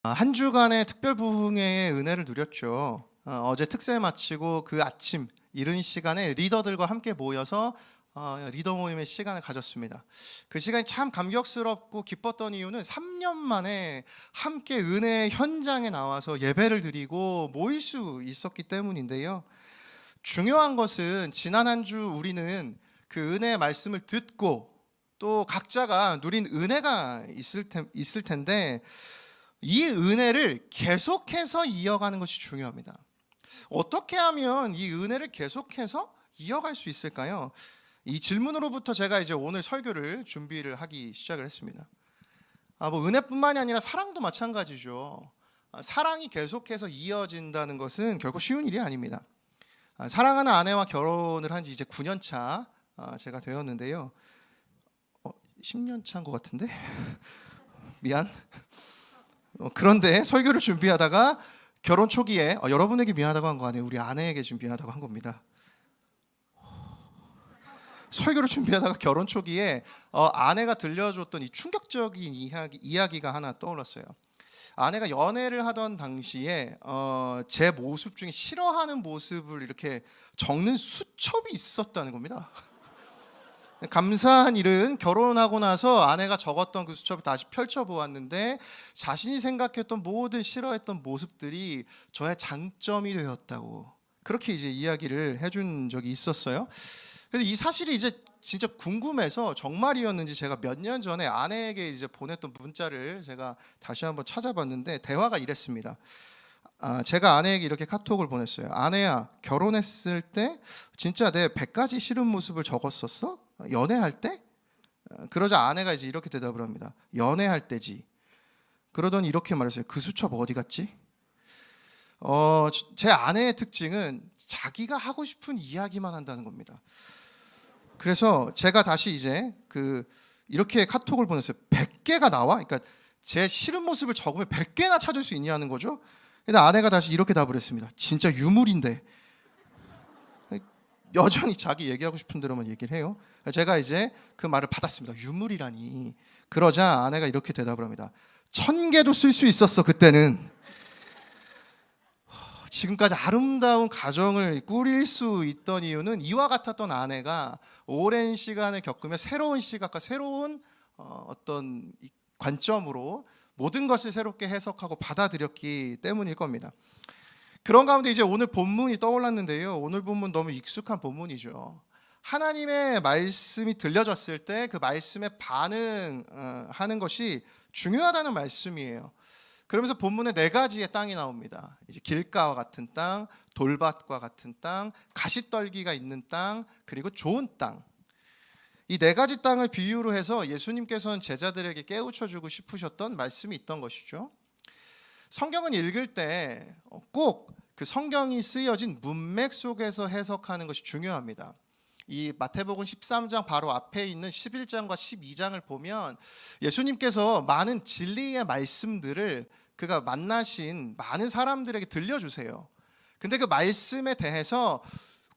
한 주간의 특별 부흥회의 은혜를 누렸죠. 어제 특세 마치고 그 아침 이른 시간에 리더들과 함께 모여서 리더 모임의 시간을 가졌습니다. 그 시간이 참 감격스럽고 기뻤던 이유는 3년 만에 함께 은혜의 현장에 나와서 예배를 드리고 모일 수 있었기 때문인데요. 중요한 것은 지난 한 주 우리는 그 은혜의 말씀을 듣고 또 각자가 누린 은혜가 있을 텐데 이 은혜를 계속해서 이어가는 것이 중요합니다. 어떻게 하면 이 은혜를 계속해서 이어갈 수 있을까요? 이 질문으로부터 제가 이제 오늘 설교를 준비를 하기 시작을 했습니다. 은혜뿐만이 아니라 사랑도 마찬가지죠. 사랑이 계속해서 이어진다는 것은 결코 쉬운 일이 아닙니다. 사랑하는 아내와 결혼을 한 지 이제 9년 차 제가 되었는데요. 10년 차인 것 같은데? 미안. 그런데 설교를 준비하다가 결혼 초기에 여러분에게 미안하다고 한 거 아니에요. 우리 아내에게 지금 미안하다고 한 겁니다. 설교를 준비하다가 결혼 초기에 아내가 들려줬던 이 충격적인 이야기가 하나 떠올랐어요. 아내가 연애를 하던 당시에 제 모습 중에 싫어하는 모습을 이렇게 적는 수첩이 있었다는 겁니다. 감사한 일은 결혼하고 나서 아내가 적었던 그 수첩을 다시 펼쳐보았는데 자신이 생각했던 모든 싫어했던 모습들이 저의 장점이 되었다고 그렇게 이제 이야기를 해준 적이 있었어요. 그래서 이 사실이 이제 진짜 궁금해서 정말이었는지 제가 몇 년 전에 아내에게 이제 보냈던 문자를 제가 다시 한번 찾아봤는데 대화가 이랬습니다. 제가 아내에게 이렇게 카톡을 보냈어요. 아내야, 결혼했을 때 진짜 내 100가지 싫은 모습을 적었었어? 연애할 때? 그러자 아내가 이제 이렇게 대답을 합니다. 연애할 때지. 그러더니 이렇게 말했어요. 그 수첩 어디 갔지? 제 아내의 특징은 자기가 하고 싶은 이야기만 한다는 겁니다. 그래서 제가 다시 이제 이렇게 카톡을 보냈어요. 100개가 나와? 그러니까 제 싫은 모습을 적으면 100개나 찾을 수 있냐는 거죠. 근데 아내가 다시 이렇게 답을 했습니다. 진짜 유물인데. 여전히 자기 얘기하고 싶은 대로만 얘기를 해요. 제가 이제 그 말을 받았습니다. 유물이라니. 그러자 아내가 이렇게 대답을 합니다. 1000개도 쓸 수 있었어 그때는. 지금까지 아름다운 가정을 꾸릴 수 있던 이유는 이와 같았던 아내가 오랜 시간을 겪으며 새로운 시각과 새로운 어떤 관점으로 모든 것을 새롭게 해석하고 받아들였기 때문일 겁니다. 그런 가운데 이제 오늘 본문이 떠올랐는데요. 오늘 본문 너무 익숙한 본문이죠. 하나님의 말씀이 들려졌을 때 그 말씀에 반응하는 것이 중요하다는 말씀이에요. 그러면서 본문에 4가지의 땅이 나옵니다. 이제 길가와 같은 땅, 돌밭과 같은 땅, 가시떨기가 있는 땅, 그리고 좋은 땅. 이 4가지 땅을 비유로 해서 예수님께서는 제자들에게 깨우쳐주고 싶으셨던 말씀이 있던 것이죠. 성경은 읽을 때 꼭 그 성경이 쓰여진 문맥 속에서 해석하는 것이 중요합니다. 이 마태복음 13장 바로 앞에 있는 11장과 12장을 보면 예수님께서 많은 진리의 말씀들을 그가 만나신 많은 사람들에게 들려주세요. 근데 그 말씀에 대해서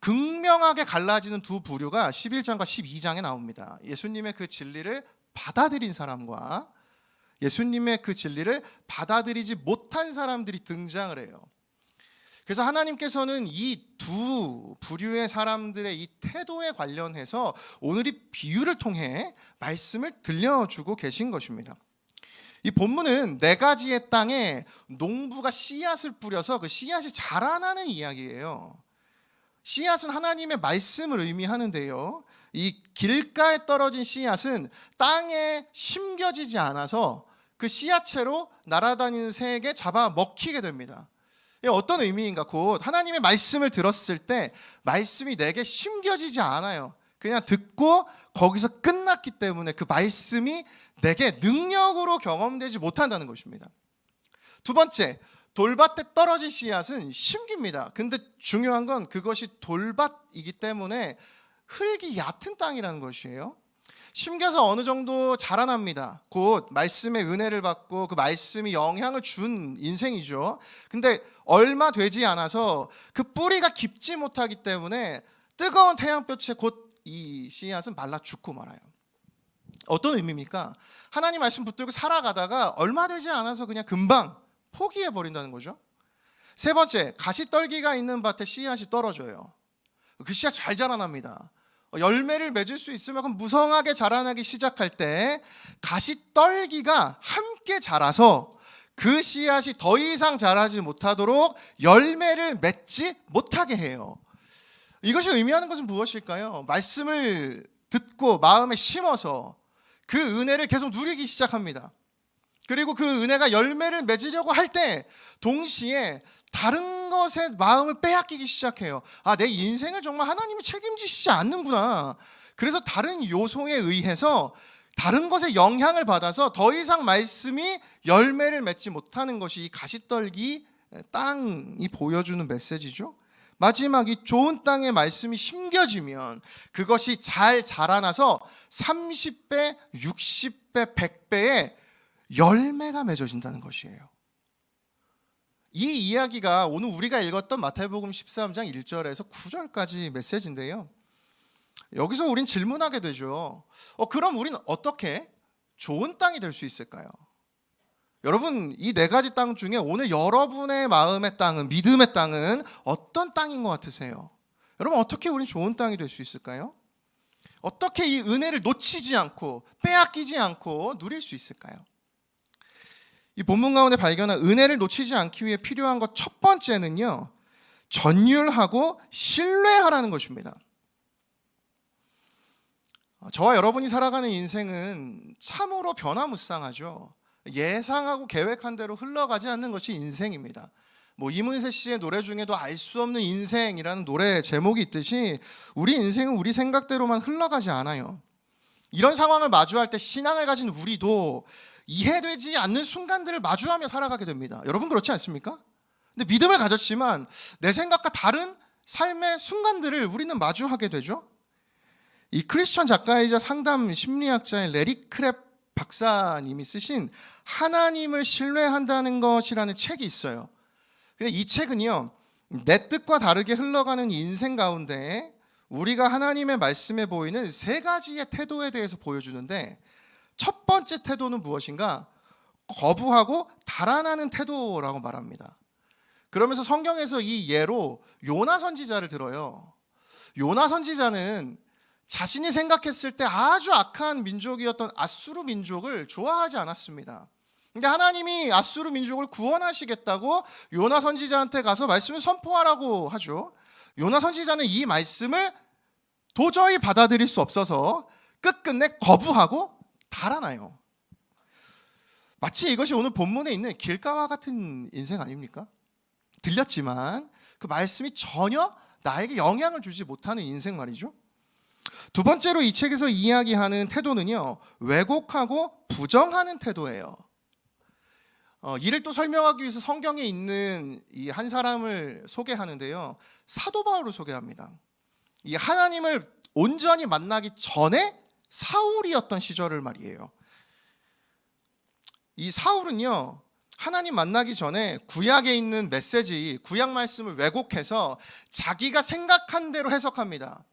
극명하게 갈라지는 두 부류가 11장과 12장에 나옵니다. 예수님의 그 진리를 받아들인 사람과 예수님의 그 진리를 받아들이지 못한 사람들이 등장을 해요. 그래서 하나님께서는 이 두 부류의 사람들의 이 태도에 관련해서 오늘 이 비유를 통해 말씀을 들려주고 계신 것입니다. 이 본문은 4가지의 땅에 농부가 씨앗을 뿌려서 그 씨앗이 자라나는 이야기예요. 씨앗은 하나님의 말씀을 의미하는데요. 이 길가에 떨어진 씨앗은 땅에 심겨지지 않아서 그 씨앗채로 날아다니는 새에게 잡아 먹히게 됩니다. 어떤 의미인가? 곧 하나님의 말씀을 들었을 때 말씀이 내게 심겨지지 않아요. 그냥 듣고 거기서 끝났기 때문에 그 말씀이 내게 능력으로 경험되지 못한다는 것입니다. 두 번째, 돌밭에 떨어진 씨앗은 심깁니다. 근데 중요한 건 그것이 돌밭이기 때문에 흙이 얕은 땅이라는 것이에요. 심겨서 어느 정도 자라납니다. 곧 말씀의 은혜를 받고 그 말씀이 영향을 준 인생이죠. 근데 얼마 되지 않아서 그 뿌리가 깊지 못하기 때문에 뜨거운 태양볕에 곧 이 씨앗은 말라 죽고 말아요. 어떤 의미입니까? 하나님 말씀 붙들고 살아가다가 얼마 되지 않아서 그냥 금방 포기해 버린다는 거죠. 세 번째, 가시떨기가 있는 밭에 씨앗이 떨어져요. 그 씨앗 잘 자라납니다. 열매를 맺을 수 있으면 무성하게 자라나기 시작할 때 가시떨기가 함께 자라서 그 씨앗이 더 이상 자라지 못하도록 열매를 맺지 못하게 해요. 이것이 의미하는 것은 무엇일까요? 말씀을 듣고 마음에 심어서 그 은혜를 계속 누리기 시작합니다. 그리고 그 은혜가 열매를 맺으려고 할 때 동시에 다른 것에 마음을 빼앗기기 시작해요. 내 인생을 정말 하나님이 책임지시지 않는구나. 그래서 다른 요소에 의해서 다른 것에 영향을 받아서 더 이상 말씀이 열매를 맺지 못하는 것이 이 가시떨기 땅이 보여주는 메시지죠. 마지막 이 좋은 땅의 말씀이 심겨지면 그것이 잘 자라나서 30배, 60배, 100배의 열매가 맺어진다는 것이에요. 이 이야기가 오늘 우리가 읽었던 마태복음 13장 1절에서 9절까지 메시지인데요. 여기서 우린 질문하게 되죠. 그럼 우리는 어떻게 좋은 땅이 될 수 있을까요? 여러분, 이 네 가지 땅 중에 오늘 여러분의 마음의 땅은, 믿음의 땅은 어떤 땅인 것 같으세요? 여러분, 어떻게 우린 좋은 땅이 될 수 있을까요? 어떻게 이 은혜를 놓치지 않고 빼앗기지 않고 누릴 수 있을까요? 이 본문 가운데 발견한 은혜를 놓치지 않기 위해 필요한 것 첫 번째는요, 전율하고 신뢰하라는 것입니다. 저와 여러분이 살아가는 인생은 참으로 변화무쌍하죠. 예상하고 계획한 대로 흘러가지 않는 것이 인생입니다. 이문세 씨의 노래 중에도 알 수 없는 인생이라는 노래 제목이 있듯이 우리 인생은 우리 생각대로만 흘러가지 않아요. 이런 상황을 마주할 때 신앙을 가진 우리도 이해되지 않는 순간들을 마주하며 살아가게 됩니다. 여러분 그렇지 않습니까? 근데 믿음을 가졌지만 내 생각과 다른 삶의 순간들을 우리는 마주하게 되죠. 이 크리스천 작가이자 상담 심리학자인 레리 크랩 박사님이 쓰신 하나님을 신뢰한다는 것이라는 책이 있어요. 근데 이 책은요, 내 뜻과 다르게 흘러가는 인생 가운데 우리가 하나님의 말씀에 보이는 세 가지의 태도에 대해서 보여주는데, 첫 번째 태도는 무엇인가? 거부하고 달아나는 태도라고 말합니다. 그러면서 성경에서 이 예로 요나 선지자를 들어요. 요나 선지자는 자신이 생각했을 때 아주 악한 민족이었던 아수르 민족을 좋아하지 않았습니다. 근데 하나님이 아수르 민족을 구원하시겠다고 요나 선지자한테 가서 말씀을 선포하라고 하죠. 요나 선지자는 이 말씀을 도저히 받아들일 수 없어서 끝끝내 거부하고 달아나요. 마치 이것이 오늘 본문에 있는 길가와 같은 인생 아닙니까? 들렸지만 그 말씀이 전혀 나에게 영향을 주지 못하는 인생 말이죠. 두 번째로 이 책에서 이야기하는 태도는요, 왜곡하고 부정하는 태도예요. 이를 또 설명하기 위해서 성경에 있는 이 한 사람을 소개하는데요, 사도 바울을 소개합니다. 이 하나님을 온전히 만나기 전에 사울이었던 시절을 말이에요. 이 사울은요, 하나님 만나기 전에 구약에 있는 메시지, 구약 말씀을 왜곡해서 자기가 생각한 대로 해석합니다.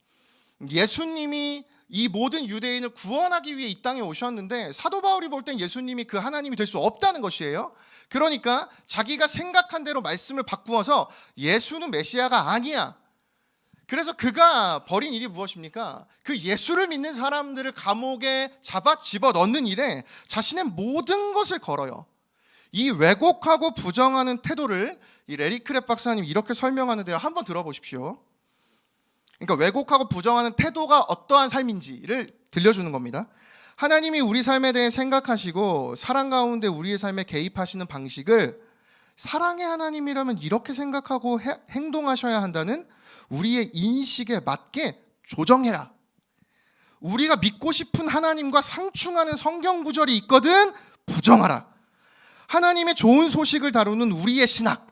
예수님이 이 모든 유대인을 구원하기 위해 이 땅에 오셨는데 사도 바울이 볼 땐 예수님이 그 하나님이 될 수 없다는 것이에요. 그러니까 자기가 생각한 대로 말씀을 바꾸어서 예수는 메시아가 아니야. 그래서 그가 벌인 일이 무엇입니까? 그 예수를 믿는 사람들을 감옥에 잡아 집어넣는 일에 자신의 모든 것을 걸어요. 이 왜곡하고 부정하는 태도를 이 레리 크랩 박사님 이렇게 설명하는데요. 한번 들어보십시오. 그러니까 왜곡하고 부정하는 태도가 어떠한 삶인지를 들려주는 겁니다. 하나님이 우리 삶에 대해 생각하시고 사랑 가운데 우리의 삶에 개입하시는 방식을 사랑의 하나님이라면 이렇게 생각하고 행동하셔야 한다는 우리의 인식에 맞게 조정해라. 우리가 믿고 싶은 하나님과 상충하는 성경 구절이 있거든 부정하라. 하나님의 좋은 소식을 다루는 우리의 신학,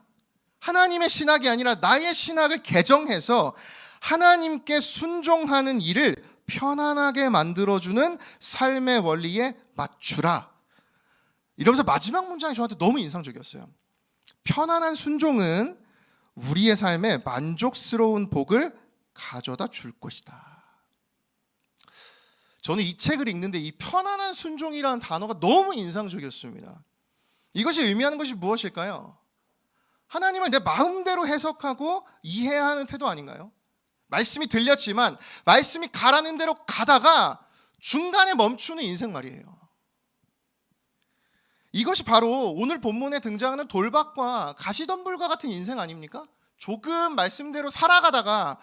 하나님의 신학이 아니라 나의 신학을 개정해서 하나님께 순종하는 일을 편안하게 만들어주는 삶의 원리에 맞추라. 이러면서 마지막 문장이 저한테 너무 인상적이었어요. 편안한 순종은 우리의 삶에 만족스러운 복을 가져다 줄 것이다. 저는 이 책을 읽는데 이 편안한 순종이라는 단어가 너무 인상적이었습니다. 이것이 의미하는 것이 무엇일까요? 하나님을 내 마음대로 해석하고 이해하는 태도 아닌가요? 말씀이 들렸지만 말씀이 가라는 대로 가다가 중간에 멈추는 인생 말이에요. 이것이 바로 오늘 본문에 등장하는 돌박과 가시덤불과 같은 인생 아닙니까? 조금 말씀대로 살아가다가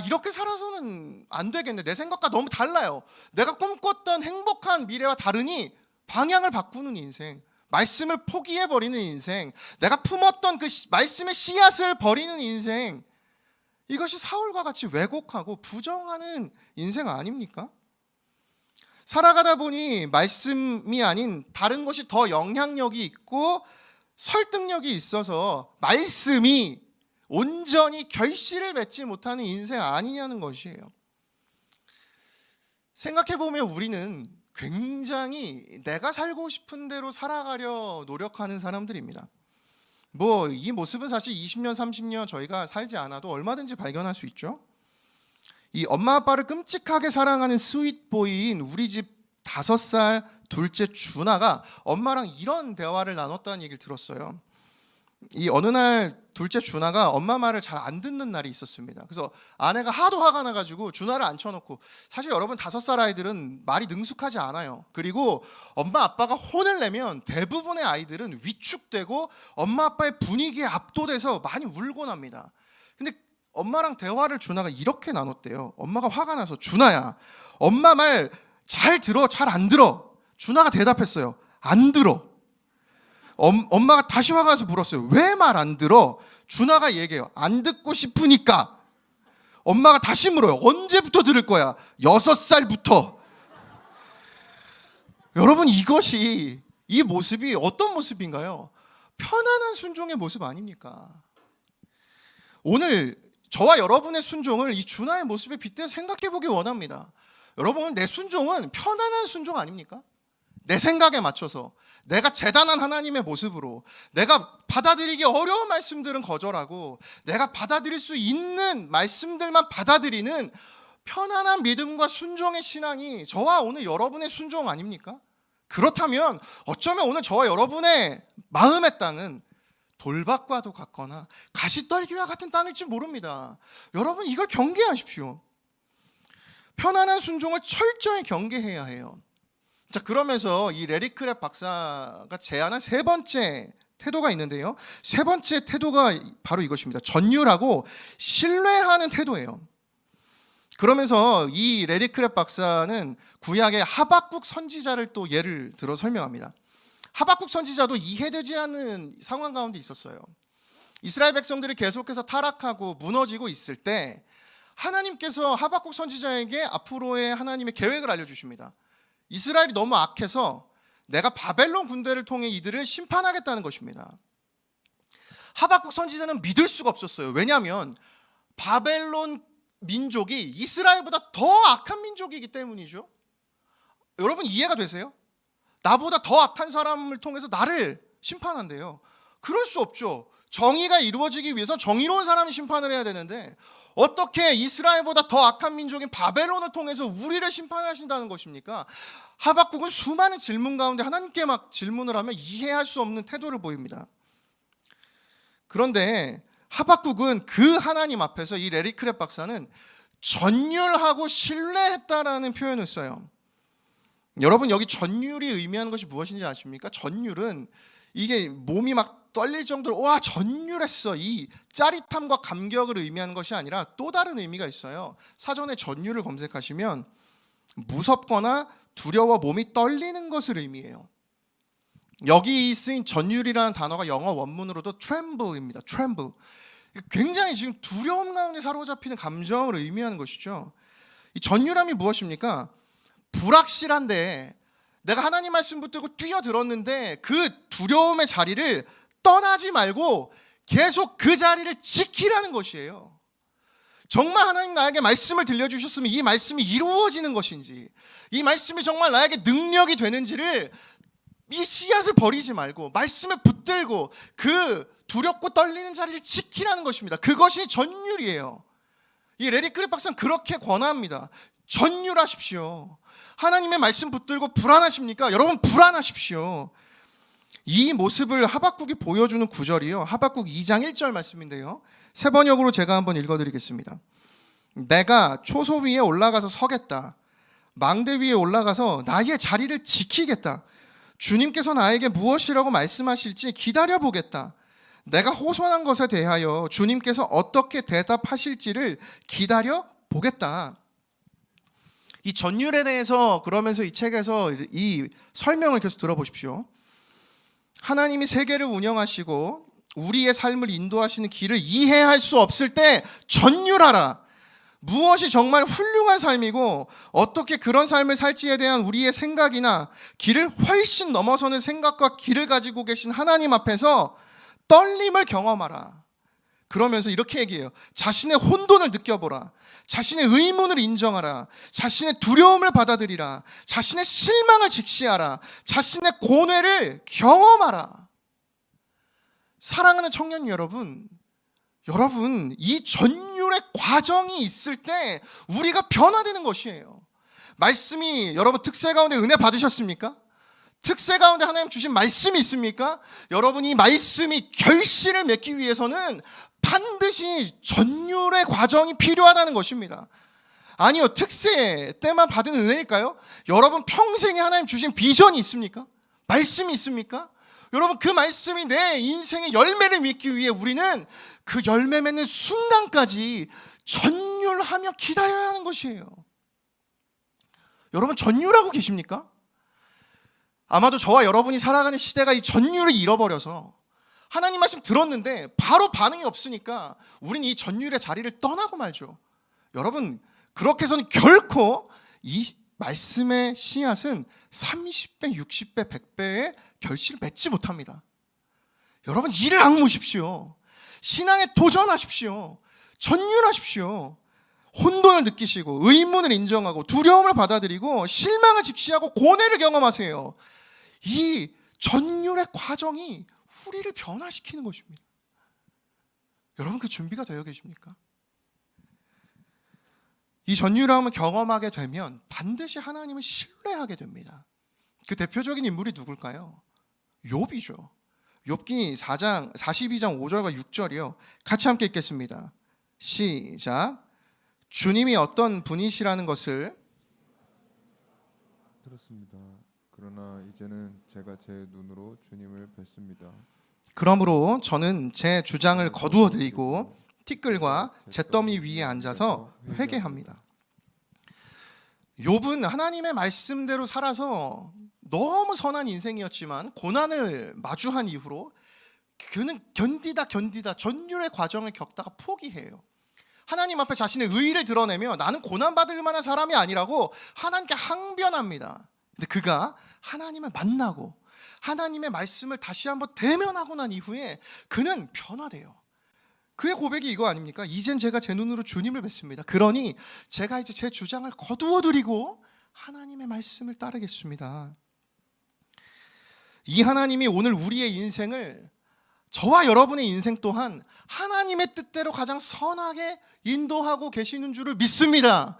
이렇게 살아서는 안 되겠네. 내 생각과 너무 달라요. 내가 꿈꿨던 행복한 미래와 다르니 방향을 바꾸는 인생, 말씀을 포기해버리는 인생, 내가 품었던 그 말씀의 씨앗을 버리는 인생, 이것이 사울과 같이 왜곡하고 부정하는 인생 아닙니까? 살아가다 보니 말씀이 아닌 다른 것이 더 영향력이 있고 설득력이 있어서 말씀이 온전히 결실을 맺지 못하는 인생 아니냐는 것이에요. 생각해보면 우리는 굉장히 내가 살고 싶은 대로 살아가려 노력하는 사람들입니다. 이 모습은 사실 20년, 30년 저희가 살지 않아도 얼마든지 발견할 수 있죠. 이 엄마 아빠를 끔찍하게 사랑하는 스윗보이인 우리 집 5살 둘째 준하가 엄마랑 이런 대화를 나눴다는 얘기를 들었어요. 이 어느 날 둘째 준하가 엄마 말을 잘 안 듣는 날이 있었습니다. 그래서 아내가 하도 화가 나가지고 준하를 앉혀놓고, 사실 여러분 5살 아이들은 말이 능숙하지 않아요. 그리고 엄마 아빠가 혼을 내면 대부분의 아이들은 위축되고 엄마 아빠의 분위기에 압도돼서 많이 울곤 합니다. 근데 엄마랑 대화를 준하가 이렇게 나눴대요. 엄마가 화가 나서 준하야, 엄마 말 잘 들어, 잘 안 들어? 준하가 대답했어요. 안 들어. 엄마가 다시 화가 나서 물었어요. 왜 말 안 들어? 준하가 얘기해요. 안 듣고 싶으니까. 엄마가 다시 물어요. 언제부터 들을 거야? 6살부터. 여러분, 이 모습이 어떤 모습인가요? 편안한 순종의 모습 아닙니까? 오늘 저와 여러분의 순종을 이 준하의 모습에 빗대서 생각해 보기 원합니다. 여러분, 내 순종은 편안한 순종 아닙니까? 내 생각에 맞춰서, 내가 재단한 하나님의 모습으로, 내가 받아들이기 어려운 말씀들은 거절하고 내가 받아들일 수 있는 말씀들만 받아들이는 편안한 믿음과 순종의 신앙이 저와 오늘 여러분의 순종 아닙니까? 그렇다면 어쩌면 오늘 저와 여러분의 마음의 땅은 돌박과도 같거나 가시떨기와 같은 땅일지 모릅니다. 여러분, 이걸 경계하십시오. 편안한 순종을 철저히 경계해야 해요. 자, 그러면서 이 레리 크랩 박사가 제안한 3번째 태도가 있는데요. 3번째 태도가 바로 이것입니다. 전율하고 신뢰하는 태도예요. 그러면서 이 레리 크랩 박사는 구약의 하박국 선지자를 또 예를 들어 설명합니다. 하박국 선지자도 이해되지 않는 상황 가운데 있었어요. 이스라엘 백성들이 계속해서 타락하고 무너지고 있을 때 하나님께서 하박국 선지자에게 앞으로의 하나님의 계획을 알려주십니다. 이스라엘이 너무 악해서 내가 바벨론 군대를 통해 이들을 심판하겠다는 것입니다. 하박국 선지자는 믿을 수가 없었어요. 왜냐하면 바벨론 민족이 이스라엘보다 더 악한 민족이기 때문이죠. 여러분, 이해가 되세요? 나보다 더 악한 사람을 통해서 나를 심판한대요. 그럴 수 없죠. 정의가 이루어지기 위해서 정의로운 사람이 심판을 해야 되는데 어떻게 이스라엘보다 더 악한 민족인 바벨론을 통해서 우리를 심판하신다는 것입니까? 하박국은 수많은 질문 가운데 하나님께 막 질문을 하며 이해할 수 없는 태도를 보입니다. 그런데 하박국은 그 하나님 앞에서 이 레리 크랩 박사는 전율하고 신뢰했다라는 표현을 써요. 여러분, 여기 전율이 의미하는 것이 무엇인지 아십니까? 전율은 이게 몸이 막 떨릴 정도로 와, 전율했어, 이 짜릿함과 감격을 의미하는 것이 아니라 또 다른 의미가 있어요. 사전에 전율을 검색하시면 무섭거나 두려워 몸이 떨리는 것을 의미해요. 여기 쓰인 전율이라는 단어가 영어 원문으로도 tremble입니다. tremble. 굉장히 지금 두려움 가운데 사로잡히는 감정을 의미하는 것이죠. 이 전율함이 무엇입니까? 불확실한데 내가 하나님 말씀 붙들고 뛰어들었는데 그 두려움의 자리를 떠나지 말고 계속 그 자리를 지키라는 것이에요. 정말 하나님 나에게 말씀을 들려주셨으면 이 말씀이 이루어지는 것인지, 이 말씀이 정말 나에게 능력이 되는지를, 이 씨앗을 버리지 말고 말씀을 붙들고 그 두렵고 떨리는 자리를 지키라는 것입니다. 그것이 전율이에요. 이 레리 크랩 박사는 그렇게 권합니다. 전율하십시오. 하나님의 말씀 붙들고 불안하십니까? 여러분, 불안하십시오. 이 모습을 하박국이 보여주는 구절이요. 하박국 2장 1절 말씀인데요. 세 번역으로 제가 한번 읽어드리겠습니다. 내가 초소 위에 올라가서 서겠다. 망대 위에 올라가서 나의 자리를 지키겠다. 주님께서 나에게 무엇이라고 말씀하실지 기다려보겠다. 내가 호소한 것에 대하여 주님께서 어떻게 대답하실지를 기다려보겠다. 이 전율에 대해서 그러면서 이 책에서 이 설명을 계속 들어보십시오. 하나님이 세계를 운영하시고 우리의 삶을 인도하시는 길을 이해할 수 없을 때 전율하라. 무엇이 정말 훌륭한 삶이고 어떻게 그런 삶을 살지에 대한 우리의 생각이나 길을 훨씬 넘어서는 생각과 길을 가지고 계신 하나님 앞에서 떨림을 경험하라. 그러면서 이렇게 얘기해요. 자신의 혼돈을 느껴보라. 자신의 의문을 인정하라. 자신의 두려움을 받아들이라. 자신의 실망을 직시하라. 자신의 고뇌를 경험하라. 사랑하는 청년 여러분, 이 전율의 과정이 있을 때 우리가 변화되는 것이에요. 말씀이 여러분 특세 가운데 은혜 받으셨습니까? 특세 가운데 하나님 주신 말씀이 있습니까? 여러분 이 말씀이 결실을 맺기 위해서는 반드시 전율의 과정이 필요하다는 것입니다. 아니요, 특세 때만 받은 은혜일까요? 여러분 평생에 하나님 주신 비전이 있습니까? 말씀이 있습니까? 여러분 그 말씀이 내 인생의 열매를 맺기 위해 우리는 그 열매 맺는 순간까지 전율하며 기다려야 하는 것이에요. 여러분 전율하고 계십니까? 아마도 저와 여러분이 살아가는 시대가 이 전율을 잃어버려서 하나님 말씀 들었는데 바로 반응이 없으니까 우린 이 전율의 자리를 떠나고 말죠. 여러분 그렇게 해서는 결코 이 말씀의 씨앗은 30배, 60배, 100배의 결실을 맺지 못합니다. 여러분 이를 악무십시오. 신앙에 도전하십시오. 전율하십시오. 혼돈을 느끼시고 의문을 인정하고 두려움을 받아들이고 실망을 직시하고 고뇌를 경험하세요. 이 전율의 과정이 우리를 변화시키는 것입니다. 여러분 그 준비가 되어 계십니까? 이 전율함을 경험하게 되면 반드시 하나님을 신뢰하게 됩니다. 그 대표적인 인물이 누굴까요? 욥이죠. 욥기 42장 5절과 6절이요. 같이 함께 읽겠습니다. 시작. 주님이 어떤 분이시라는 것을 들었습니다. 그러나 이제는 제가 제 눈으로 주님을 뵙습니다. 그러므로 저는 제 주장을 거두어 드리고 티끌과 잿더미 위에 앉아서 회개합니다. 욥은 하나님의 말씀대로 살아서 너무 선한 인생이었지만 고난을 마주한 이후로 그는 견디다 전율의 과정을 겪다가 포기해요. 하나님 앞에 자신의 의의를 드러내며 나는 고난받을 만한 사람이 아니라고 하나님께 항변합니다. 근데 그가 하나님을 만나고 하나님의 말씀을 다시 한번 대면하고 난 이후에 그는 변화돼요. 그의 고백이 이거 아닙니까? 이젠 제가 제 눈으로 주님을 뵙습니다. 그러니 제가 이제 제 주장을 거두어 드리고 하나님의 말씀을 따르겠습니다. 이 하나님이 오늘 우리의 인생을, 저와 여러분의 인생 또한 하나님의 뜻대로 가장 선하게 인도하고 계시는 줄을 믿습니다.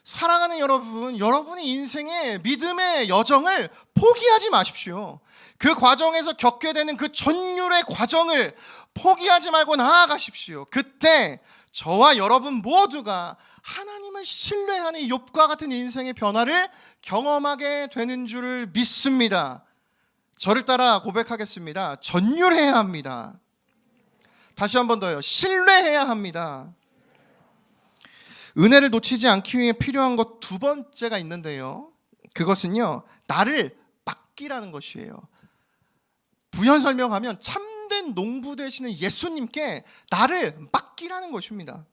사랑하는 여러분, 여러분의 인생의 믿음의 여정을 포기하지 마십시오. 그 과정에서 겪게 되는 그 전율의 과정을 포기하지 말고 나아가십시오. 그때 저와 여러분 모두가 하나님을 신뢰하는 욥과 같은 인생의 변화를 경험하게 되는 줄을 믿습니다. 저를 따라 고백하겠습니다. 전율해야 합니다. 다시 한 번 더요. 신뢰해야 합니다. 은혜를 놓치지 않기 위해 필요한 것 두 번째가 있는데요. 그것은요, 나를 맡기라는 것이에요. 부연 설명하면 참된 농부 되시는 예수님께 나를 맡기라는 것입니다.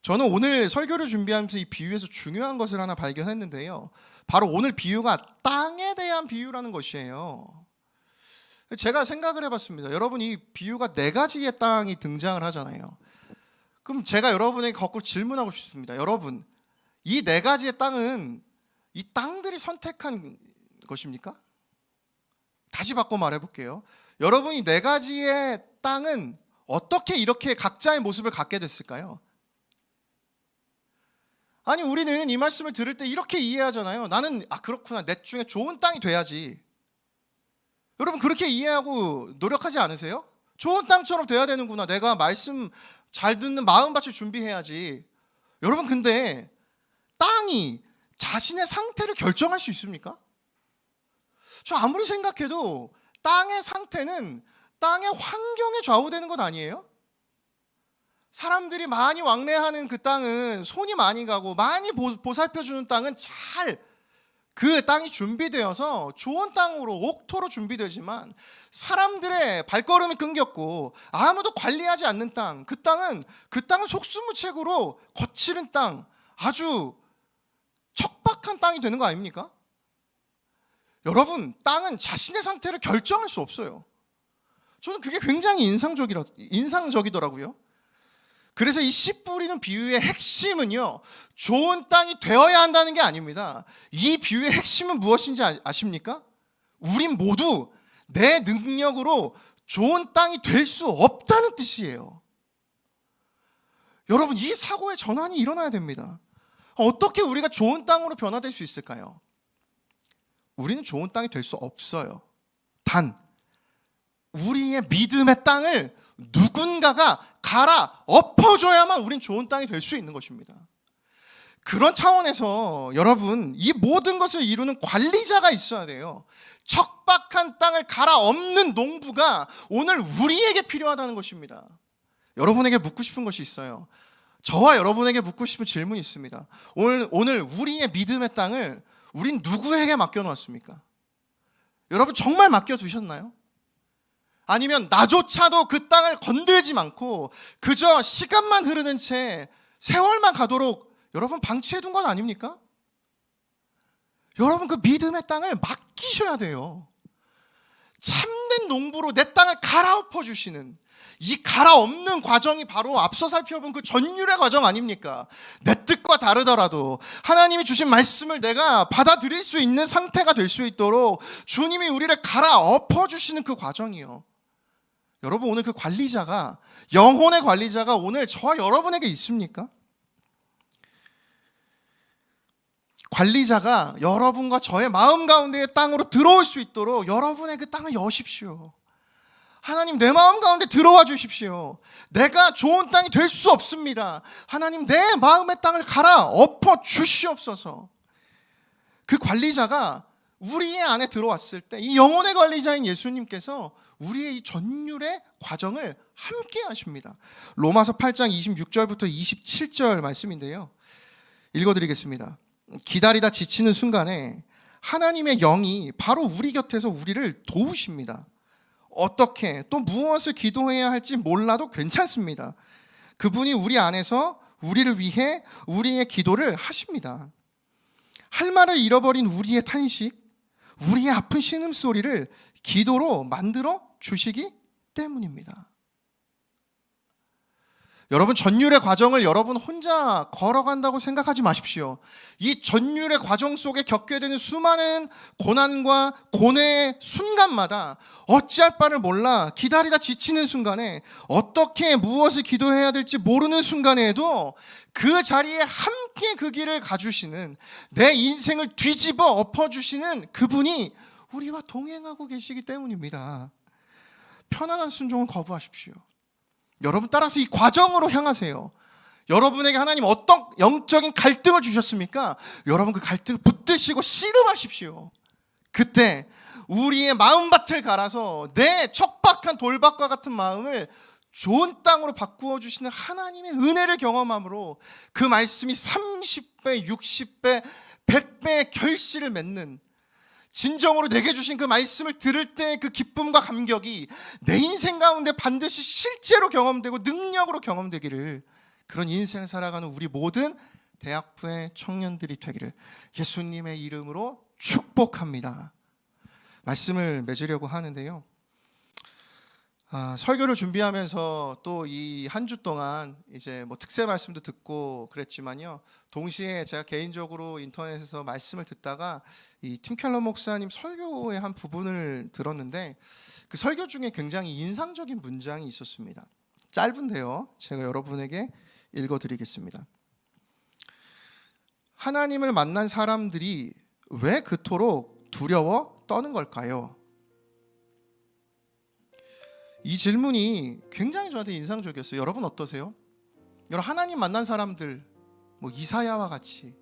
저는 오늘 설교를 준비하면서 이 비유에서 중요한 것을 하나 발견했는데요. 바로 오늘 비유가 땅에 대한 비유라는 것이에요. 제가 생각을 해봤습니다. 여러분, 이 비유가 4가지의 땅이 등장을 하잖아요. 그럼 제가 여러분에게 거꾸로 질문하고 싶습니다. 여러분, 이 4가지의 땅은 이 땅들이 선택한 것입니까? 다시 바꿔 말해볼게요. 여러분이 4가지의 땅은 어떻게 이렇게 각자의 모습을 갖게 됐을까요? 아니, 우리는 이 말씀을 들을 때 이렇게 이해하잖아요. 나는 그렇구나, 내 중에 좋은 땅이 돼야지. 여러분 그렇게 이해하고 노력하지 않으세요? 좋은 땅처럼 돼야 되는구나. 내가 말씀 잘 듣는 마음밭을 준비해야지. 여러분 근데 땅이 자신의 상태를 결정할 수 있습니까? 저 아무리 생각해도 땅의 상태는 땅의 환경에 좌우되는 것 아니에요? 사람들이 많이 왕래하는 그 땅은 손이 많이 가고 많이 보살펴주는 땅은 잘 그 땅이 준비되어서 좋은 땅으로 옥토로 준비되지만 사람들의 발걸음이 끊겼고 아무도 관리하지 않는 땅, 그 땅은 속수무책으로 거칠은 땅, 아주 척박한 땅이 되는 거 아닙니까? 여러분, 땅은 자신의 상태를 결정할 수 없어요. 저는 그게 굉장히 인상적이더라고요. 그래서 이 씨 뿌리는 비유의 핵심은요, 좋은 땅이 되어야 한다는 게 아닙니다. 이 비유의 핵심은 무엇인지 아십니까? 우린 모두 내 능력으로 좋은 땅이 될 수 없다는 뜻이에요. 여러분, 이 사고의 전환이 일어나야 됩니다. 어떻게 우리가 좋은 땅으로 변화될 수 있을까요? 우리는 좋은 땅이 될 수 없어요. 단 우리의 믿음의 땅을 누군가가 갈아 엎어줘야만 우린 좋은 땅이 될 수 있는 것입니다. 그런 차원에서 여러분, 이 모든 것을 이루는 관리자가 있어야 돼요. 척박한 땅을 갈아 엎는 농부가 오늘 우리에게 필요하다는 것입니다. 여러분에게 묻고 싶은 것이 있어요. 저와 여러분에게 묻고 싶은 질문이 있습니다. 오늘 우리의 믿음의 땅을 우린 누구에게 맡겨놓았습니까? 여러분 정말 맡겨두셨나요? 아니면 나조차도 그 땅을 건들지 않고 그저 시간만 흐르는 채 세월만 가도록 여러분 방치해둔 건 아닙니까? 여러분 그 믿음의 땅을 맡기셔야 돼요. 참된 농부로 내 땅을 갈아엎어 주시는 이 갈아엎는 과정이 바로 앞서 살펴본 그 전율의 과정 아닙니까? 내 뜻과 다르더라도 하나님이 주신 말씀을 내가 받아들일 수 있는 상태가 될 수 있도록 주님이 우리를 갈아엎어 주시는 그 과정이요. 여러분 오늘 그 관리자가, 영혼의 관리자가 오늘 저와 여러분에게 있습니까? 관리자가 여러분과 저의 마음 가운데의 땅으로 들어올 수 있도록 여러분의 그 땅을 여십시오. 하나님 내 마음 가운데 들어와 주십시오. 내가 좋은 땅이 될 수 없습니다. 하나님 내 마음의 땅을 갈아 엎어 주시옵소서. 그 관리자가 우리의 안에 들어왔을 때 이 영혼의 관리자인 예수님께서 우리의 이 전율의 과정을 함께 하십니다. 로마서 8장 26절부터 27절 말씀인데요. 읽어드리겠습니다. 기다리다 지치는 순간에 하나님의 영이 바로 우리 곁에서 우리를 도우십니다. 어떻게 또 무엇을 기도해야 할지 몰라도 괜찮습니다. 그분이 우리 안에서 우리를 위해 우리의 기도를 하십니다. 할 말을 잃어버린 우리의 탄식, 우리의 아픈 신음소리를 기도로 만들어 주시기 때문입니다. 여러분 전율의 과정을 여러분 혼자 걸어간다고 생각하지 마십시오. 이 전율의 과정 속에 겪게 되는 수많은 고난과 고뇌의 순간마다 어찌할 바를 몰라 기다리다 지치는 순간에 어떻게 무엇을 기도해야 될지 모르는 순간에도 그 자리에 함께 그 길을 가주시는, 내 인생을 뒤집어 엎어주시는 그분이 우리와 동행하고 계시기 때문입니다. 편안한 순종은 거부하십시오. 여러분 따라서 이 과정으로 향하세요. 여러분에게 하나님 어떤 영적인 갈등을 주셨습니까? 여러분 그 갈등을 붙드시고 씨름하십시오. 그때 우리의 마음밭을 갈아서 내 척박한 돌밭과 같은 마음을 좋은 땅으로 바꾸어 주시는 하나님의 은혜를 경험함으로 그 말씀이 30배, 60배, 100배의 결실을 맺는, 진정으로 내게 주신 그 말씀을 들을 때 그 기쁨과 감격이 내 인생 가운데 반드시 실제로 경험되고 능력으로 경험되기를, 그런 인생을 살아가는 우리 모든 대학부의 청년들이 되기를 예수님의 이름으로 축복합니다. 말씀을 맺으려고 하는데요. 설교를 준비하면서 또 이 한 주 동안 이제 뭐 특세 말씀도 듣고 그랬지만요. 동시에 제가 개인적으로 인터넷에서 말씀을 듣다가 이 팀 켈러 목사님 설교의 한 부분을 들었는데 그 설교 중에 굉장히 인상적인 문장이 있었습니다. 짧은데요. 제가 여러분에게 읽어드리겠습니다. 하나님을 만난 사람들이 왜 그토록 두려워 떠는 걸까요? 이 질문이 굉장히 저한테 인상적이었어요. 여러분 어떠세요? 여러분 하나님 만난 사람들, 뭐 이사야와 같이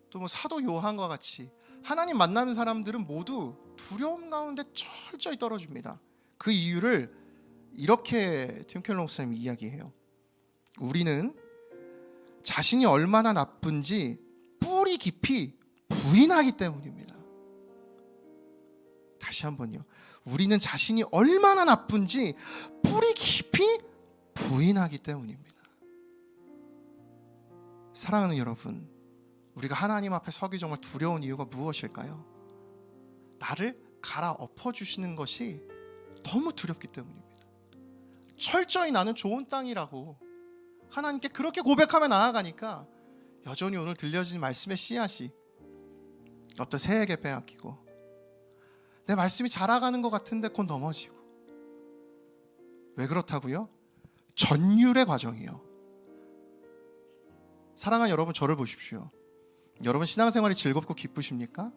또 뭐 사도 요한과 같이 하나님 만나는 사람들은 모두 두려움 가운데 철저히 떨어집니다. 그 이유를 이렇게 팀 켈러 목사님이 이야기해요. 우리는 자신이 얼마나 나쁜지 뿌리 깊이 부인하기 때문입니다. 다시 한번요. 우리는 자신이 얼마나 나쁜지 뿌리 깊이 부인하기 때문입니다. 사랑하는 여러분, 우리가 하나님 앞에 서기 정말 두려운 이유가 무엇일까요? 나를 갈아엎어 주시는 것이 너무 두렵기 때문입니다. 철저히 나는 좋은 땅이라고 하나님께 그렇게 고백하며 나아가니까 여전히 오늘 들려진 말씀의 씨앗이 어떤 새에게 빼앗기고 내 말씀이 자라가는 것 같은데 곧 넘어지고. 왜 그렇다고요? 전율의 과정이요. 사랑하는 여러분, 저를 보십시오. 여러분 신앙생활이 즐겁고 기쁘십니까?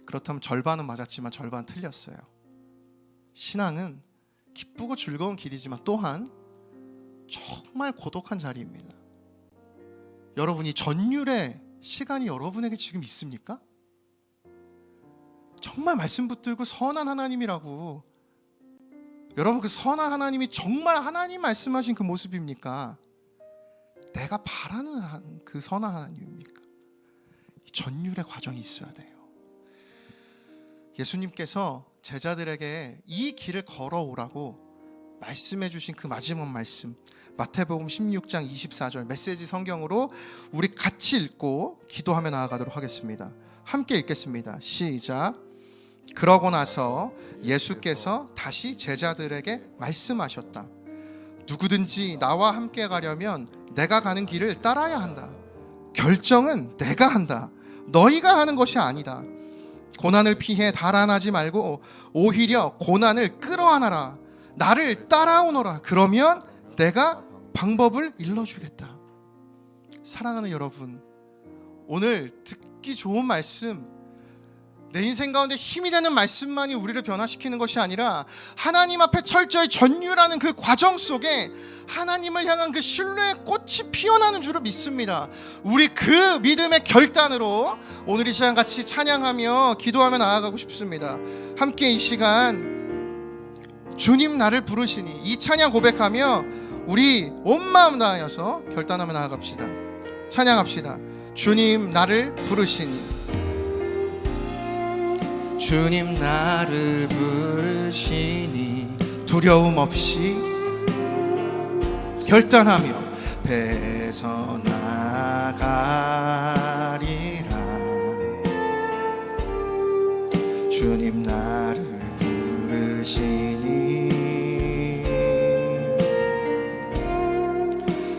그렇다면 절반은 맞았지만 절반 틀렸어요. 신앙은 기쁘고 즐거운 길이지만 또한 정말 고독한 자리입니다. 여러분이 전율의 시간이 여러분에게 지금 있습니까? 정말 말씀 붙들고 선한 하나님이라고, 여러분 그 선한 하나님이 정말 하나님 말씀하신 그 모습입니까? 내가 바라는 그 선한 하나님입니까? 전율의 과정이 있어야 돼요. 예수님께서 제자들에게 이 길을 걸어오라고 말씀해 주신 그 마지막 말씀, 마태복음 16장 24절 메시지 성경으로 우리 같이 읽고 기도하며 나아가도록 하겠습니다. 함께 읽겠습니다. 시작. 그러고 나서 예수께서 다시 제자들에게 말씀하셨다. 누구든지 나와 함께 가려면 내가 가는 길을 따라야 한다. 결정은 내가 한다. 너희가 하는 것이 아니다. 고난을 피해 달아나지 말고 오히려 고난을 끌어안아라. 나를 따라오너라. 그러면 내가 방법을 일러주겠다. 사랑하는 여러분, 오늘 듣기 좋은 말씀, 내 인생 가운데 힘이 되는 말씀만이 우리를 변화시키는 것이 아니라 하나님 앞에 철저히 전율하는 그 과정 속에 하나님을 향한 그 신뢰의 꽃이 피어나는 줄을 믿습니다. 우리 그 믿음의 결단으로 오늘 이 시간 같이 찬양하며 기도하며 나아가고 싶습니다. 함께 이 시간 주님 나를 부르시니 이 찬양 고백하며 우리 온 마음 다하여서 결단하며 나아갑시다. 찬양합시다. 주님 나를 부르시니, 주님 나를 부르시니 두려움 없이 결단하며 배에서 나가리라. 주님 나를 부르시니,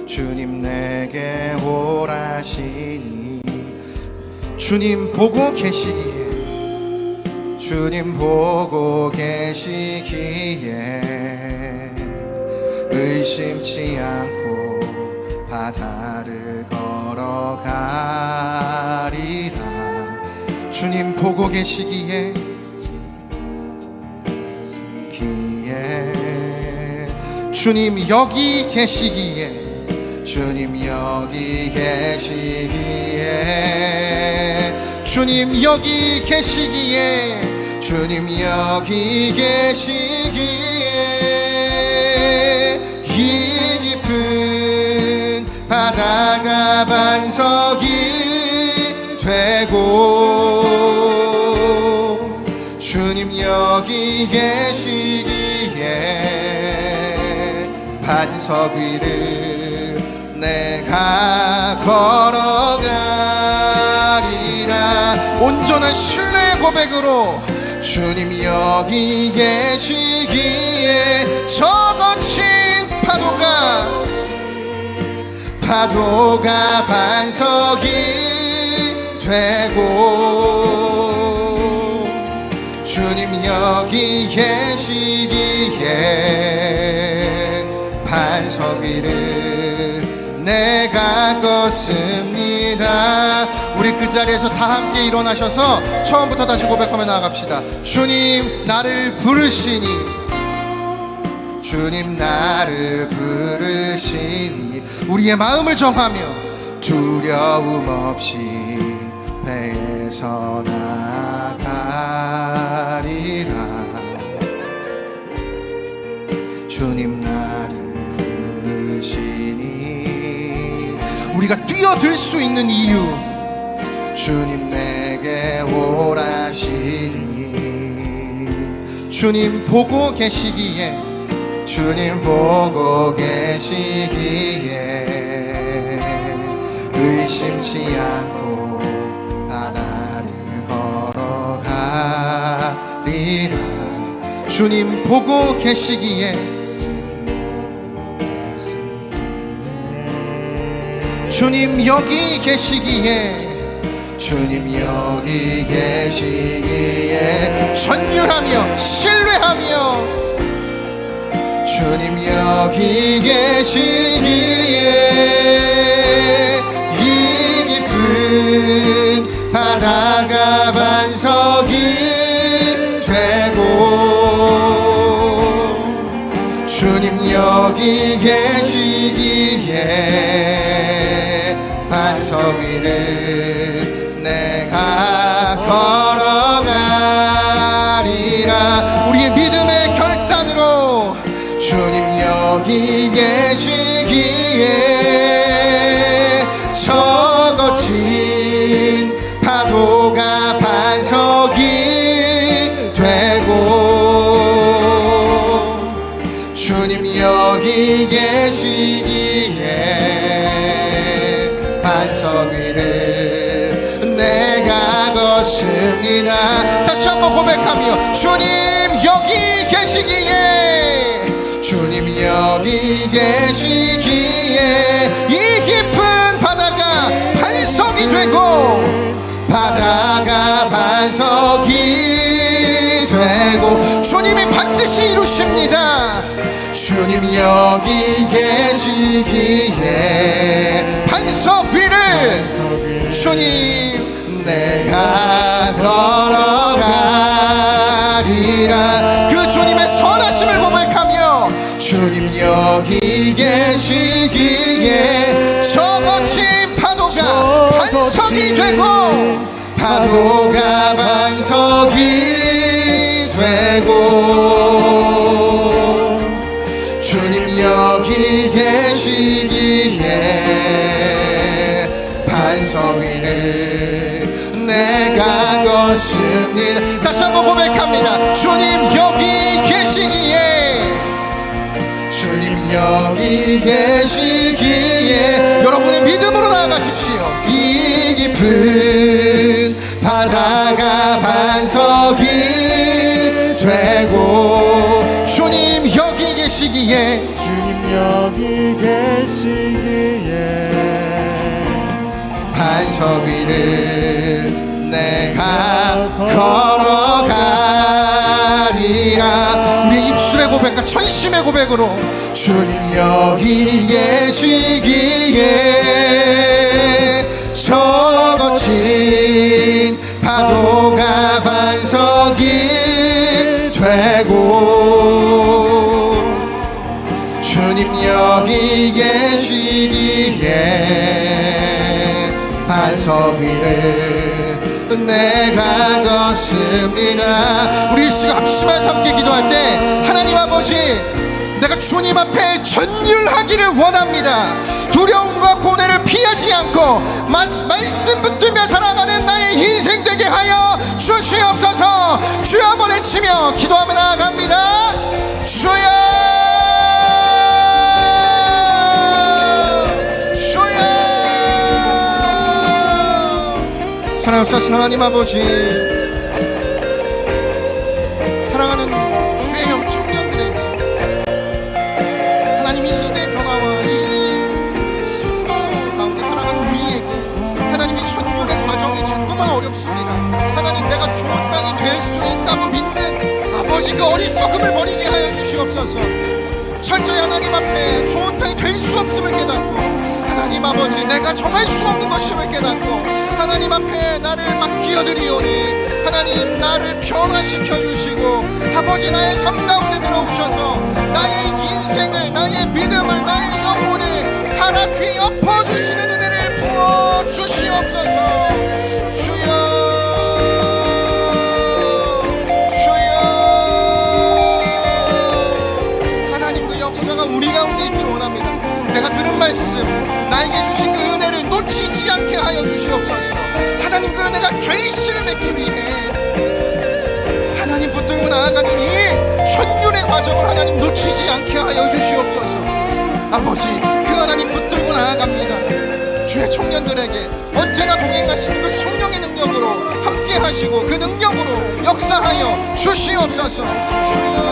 주님 내게 오라시니, 주님 보고 계시기에, 주님 보고 계시기에 의심치 않고 바다를 걸어가리라. 주님 보고 계시기에 주님 여기 계시기에, 주님 여기 계시기에, 주님 여기 계시기에, 주님 여기 계시기에 이 깊은 바다가 반석이 되고, 주님 여기 계시기에 반석 위를 내가 걸어가리라. 온전한 신뢰의 고백으로 주님 여기 계시기에 저 거친 파도가 반석이 되고, 주님 여기 계시기에 반석 위를 내가 걷습니다. 우리 그 자리에서 다 함께 일어나셔서 처음부터 다시 고백하며 나아갑시다. 주님 나를 부르시니, 주님 나를 부르시니, 우리의 마음을 정하며 두려움 없이 배에서 나가리라. 주님 나를 부르시니, 우리가 뛰어들 수 있는 이유, 주님 내게 오라시니, 주님 보고 계시기에, 주님 보고 계시기에 의심치 않고 바다를 걸어가리라. 주님 보고 계시기에, 주님 여기 계시기에, 주님 여기 계시기에 전율하며 신뢰하며, 주님 여기 계시기에 이 깊은 바다가 반석이 되고, 주님 여기 계시기에 반석 위를 내가 걸어가리라. 우리의 믿음의 결단으로 주님 여기 계시기에 저 거친 파도가 반석이 되고, 주님 여기 계시기에 반석 위를 내가 걷습니다. 다시 한번 고백하며 주님 여기 계시기에, 주님 여기 계시기에 이 깊은 바다가 반석이 되고, 바다가 반석이 되고, 주님이 반드시 이루십니다. 주님 여기 계시기에 반석 위를 주님 내가 걸어가리라. 그 주님의 선하심을 고백하며 주님 여기 계시기에 저 거친 파도가 반석이 되고, 파도가 반석이 되고, 주님 여기 계시기에 반석 위를 내가 걷습니다. 다시 한번 고백합니다. 주님 여기 계시기에, 주님 여기 계시기에 여러분의 믿음으로 나아가십시오. 이 깊은 바다가 반석이 되고, 주님 여기 계시기에, 주님 여기 계시기에 반석 위를 내가 걸어가리라. 우리 입술의 고백과 전심의 고백으로 주님 여기 계시기에 저 거친 파도가 반석이 되고, 주님 여기 계시기에 반석 위를 내가 걷습니다. 우리 이 시간 합심해서 함께 기도할 때 하나님 아버지, 내가 주님 앞에 전율하기를 원합니다. 두려움과 고뇌를 피하지 않고 말씀 붙들며 살아가는 나의 인생 되게 하여 주시옵소서. 주여 한번 외치며 기도하며 나아갑니다. 주여, 주여. 사랑하시는 하나님 아버지, 사랑하는 주의 형 청년들에게 하나님 이 시대의 변화와 이 속도 가운데 살아가는 우리에게 하나님의 전율의 과정이 자꾸만 어렵습니다. 하나님, 내가 좋은 땅이 될 수 있다고 믿는 아버지 그 어리석음을 버리게 하여 주시옵소서. 철저히 하나님 앞에 좋은 땅이 될 수 없음을 깨닫고 하나님 아버지, 내가 정할 수 없는 것임을 깨닫고 하나님 앞에 나를 맡기어드리오니 하나님 나를 변화시켜 주시고 아버지 나의 삶 가운데 들어오셔서 나의 인생을, 나의 믿음을, 나의 영혼을 하나 귀 엎어주시는 은혜를 부어주시옵소서. 주여 역사가 우리 가운데 있기를 원합니다. 내가 들은 말씀, 나에게 주신 그 은혜를 놓치지 않게 하여 주시옵소서. 하나님 그 은혜가 결실을 맺기 위해 하나님 붙들고 나아가는 이 천륜의 과정을 하나님 놓치지 않게 하여 주시옵소서. 아버지, 그 하나님 붙들고 나아갑니다. 주의 청년들에게 언제나 동행하시는 그 성령의 능력으로 함께 하시고 그 능력으로 역사하여 주시옵소서. 주여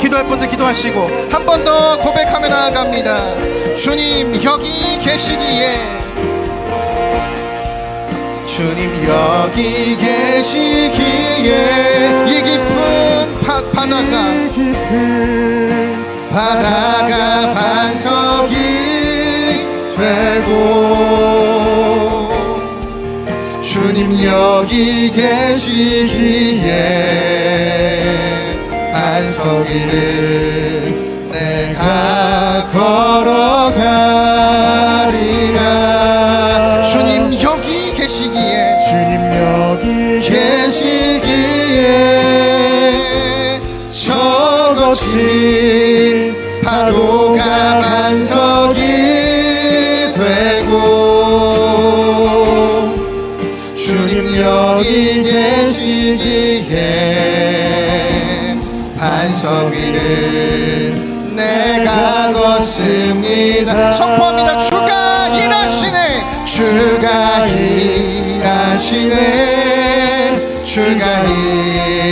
기도할 분들 기도하시고 한 번 더 고백하며 나아갑니다. 주님 여기 계시기에, 주님 여기 계시기에 이 깊은 바다가 반석이 되고, 주님 여기 계시기에 반석 위를 내가 걸어가리라. 주님 여기 계시기에, 주님 여기 계시기에 저 거친 파도가 반석이 되고, 주님 여기 계시기에 반석 위를 내가 걷습니다. 선포합니다. 주가 일하시네, 주가 일하시네, 주가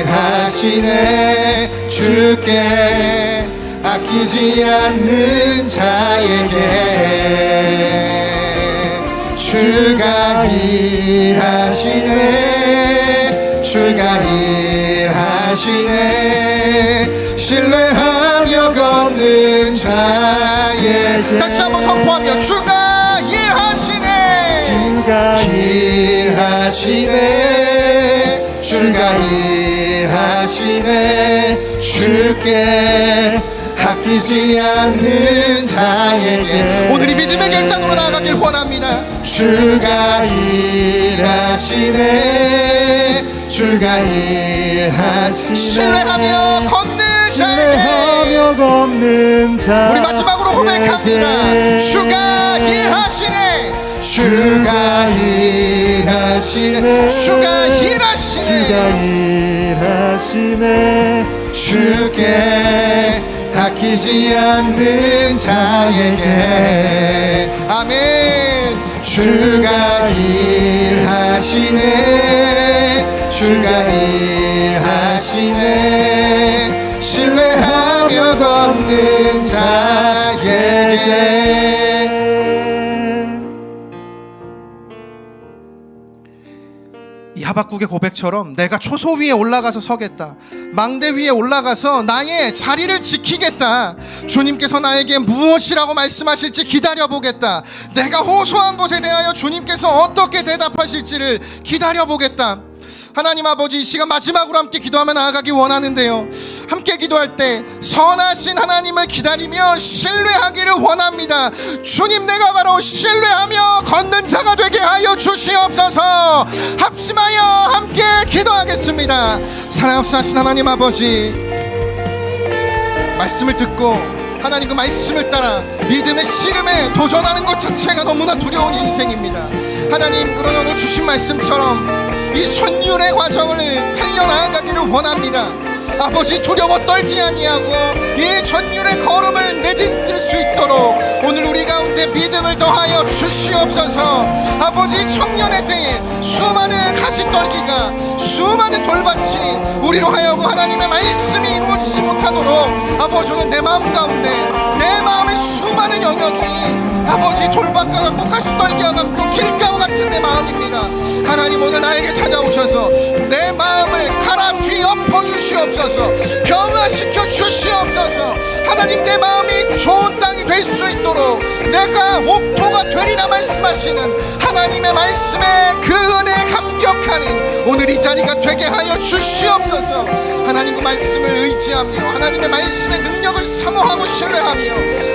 일하시네. 주께 아끼지 않는 자에게 주가 일하시네, 주가 일하시네. 신뢰하며 걷는 자에게 다시 한번 선포하며 주가 일하시네, 주가 일하시네, 주가 일하시네. 주께 아끼지 않는 자에게 오늘 이 믿음의 결단으로 나아가길 원합니다. 주가 일하시네, 주가 일하시네. 신뢰하며 걷는 자에게 우리 마지막으로 고백합니다. 주가 일하시네, 주가 일하시네, 주가 일하시네. 주께 아끼지 않는 자에게 아멘. 주가 일하시네, 주가 일하시네. 신뢰하며 걷는 자에게. 이 하박국의 고백처럼 내가 초소 위에 올라가서 서겠다, 망대 위에 올라가서 나의 자리를 지키겠다, 주님께서 나에게 무엇이라고 말씀하실지 기다려보겠다, 내가 호소한 것에 대하여 주님께서 어떻게 대답하실지를 기다려보겠다. 하나님 아버지, 이 시간 마지막으로 함께 기도하며 나아가기 원하는데요, 함께 기도할 때 선하신 하나님을 기다리며 신뢰하기를 원합니다. 주님, 내가 바로 신뢰하며 걷는 자가 되게 하여 주시옵소서. 합심하여 함께 기도하겠습니다. 사랑 역사하신 하나님 아버지, 말씀을 듣고 하나님 그 말씀을 따라 믿음의 씨름에 도전하는 것 자체가 너무나 두려운 인생입니다. 하나님, 그러나 오늘 주신 말씀처럼 이 천륜의 과정을 달려나가기를 원합니다. 아버지, 두려워 떨지 아니하고 이 천륜의 걸음을 내딛을 수 있도록 오늘 우리 가운데 믿음을 더하여 주시옵소서. 아버지, 청년의 때에 수많은 가시떨기가, 수많은 돌밭이 우리로 하여금 하나님의 말씀이 이루어지지 못하도록 아버지, 오늘 내 마음 가운데, 내 마음의 수많은 영역이 아버지 돌밭과 같고 가시떨기와 같고 길가와 같은 같은 내 마음입니다. 하나님 오늘 나에게 찾아오셔서 내 마음을 갈아 뒤엎어 주시옵소서. 변화시켜 주시옵소서. 하나님 내 마음이 좋은 땅이 될 수 있도록 내가 옥토가 되리라 말씀하시는 하나님의 말씀에 그 은혜에 감격하는 오늘 이 자리가 되게 하여 주시옵소서. 하나님 그 말씀을 의지하며 하나님의 말씀의 능력을 사모하고 신뢰하며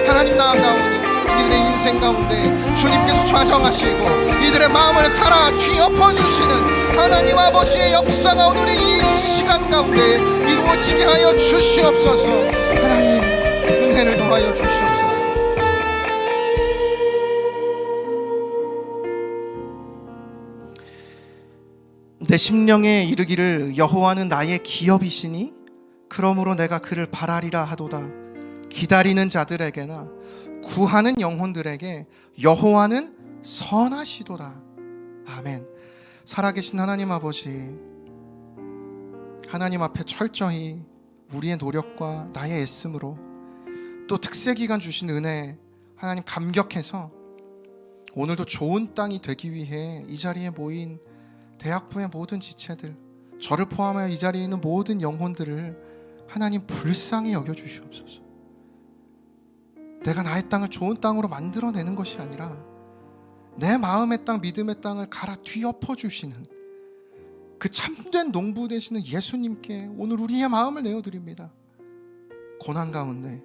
하나님 나아가오니 이들의 인생 가운데 주님께서 좌정하시고 이들의 마음을 갈아 뒤엎어 주시는 하나님 아버지의 역사가 오늘 이 시간 가운데 이루어지게 하여 주시옵소서. 하나님 은혜를 더하여 주시옵소서. 내 심령에 이르기를 여호와는 나의 기업이시니 그러므로 내가 그를 바라리라 하도다. 기다리는 자들에게나 구하는 영혼들에게 여호와는 선하시도다. 아멘. 살아계신 하나님 아버지, 하나님 앞에 철저히 우리의 노력과 나의 애씀으로 또 특세기간 주신 은혜 하나님 감격해서 오늘도 좋은 땅이 되기 위해 이 자리에 모인 대학부의 모든 지체들, 저를 포함하여 이 자리에 있는 모든 영혼들을 하나님 불쌍히 여겨주시옵소서. 내가 나의 땅을 좋은 땅으로 만들어내는 것이 아니라 내 마음의 땅, 믿음의 땅을 갈아 뒤엎어 주시는 그 참된 농부 되시는 예수님께 오늘 우리의 마음을 내어드립니다. 고난 가운데,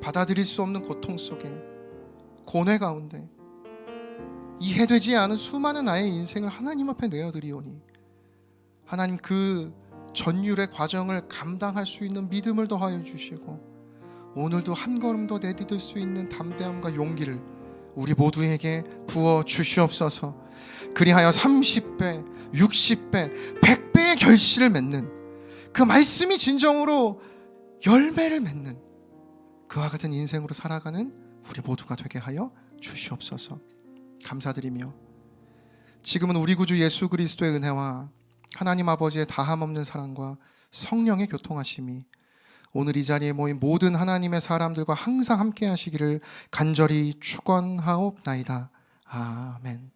받아들일 수 없는 고통 속에, 고뇌 가운데 이해되지 않은 수많은 나의 인생을 하나님 앞에 내어드리오니 하나님 그 전율의 과정을 감당할 수 있는 믿음을 더하여 주시고 오늘도 한 걸음 더 내디딜 수 있는 담대함과 용기를 우리 모두에게 부어 주시옵소서. 그리하여 30배, 60배, 100배의 결실을 맺는 그 말씀이 진정으로 열매를 맺는 그와 같은 인생으로 살아가는 우리 모두가 되게 하여 주시옵소서. 감사드리며 지금은 우리 구주 예수 그리스도의 은혜와 하나님 아버지의 다함없는 사랑과 성령의 교통하심이 오늘 이 자리에 모인 모든 하나님의 사람들과 항상 함께 하시기를 간절히 축원하옵나이다. 아멘.